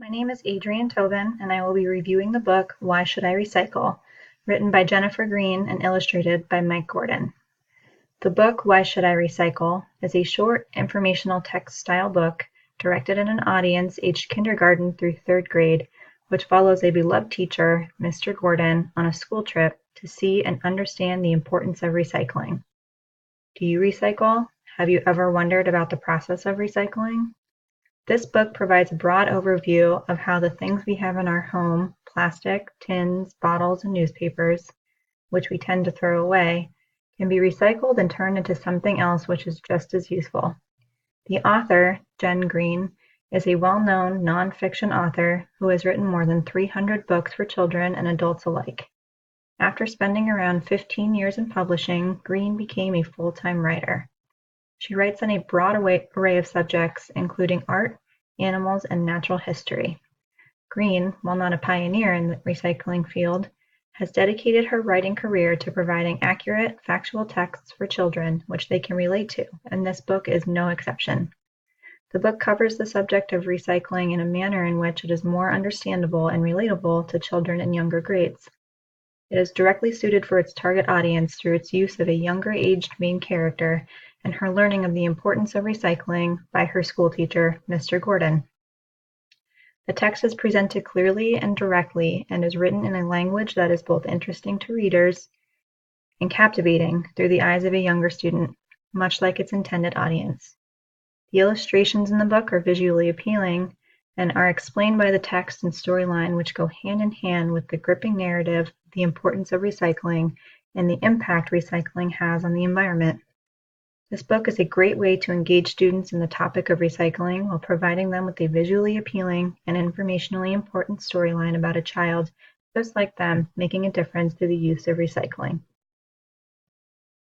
My name is Adrienne Tobin, and I will be reviewing the book Why Should I Recycle?, written by Jennifer Green and illustrated by Mike Gordon. The book Why Should I Recycle? Is a short informational text-style book directed at an audience aged kindergarten through third grade, which follows a beloved teacher, Mr. Gordon, on a school trip to see and understand the importance of recycling. Do you recycle? Have you ever wondered about the process of recycling? This book provides a broad overview of how the things we have in our home, plastic, tins, bottles, and newspapers, which we tend to throw away, can be recycled and turned into something else which is just as useful. The author, Jen Green, is a well-known non-fiction author who has written more than 300 books for children and adults alike. After spending around 15 years in publishing, Green became a full-time writer. She writes on a broad array of subjects, including art, animals, and natural history. Green, while not a pioneer in the recycling field, has dedicated her writing career to providing accurate, factual texts for children which they can relate to, and this book is no exception. The book covers the subject of recycling in a manner in which it is more understandable and relatable to children in younger grades. It is directly suited for its target audience through its use of a younger-aged main character and her learning of the importance of recycling by her schoolteacher, Mr. Gordon. The text is presented clearly and directly and is written in a language that is both interesting to readers and captivating through the eyes of a younger student, much like its intended audience. The illustrations in the book are visually appealing and are explained by the text and storyline, which go hand in hand with the gripping narrative of the importance of recycling and the impact recycling has on the environment. This book is a great way to engage students in the topic of recycling while providing them with a visually appealing and informationally important storyline about a child just like them making a difference through the use of recycling.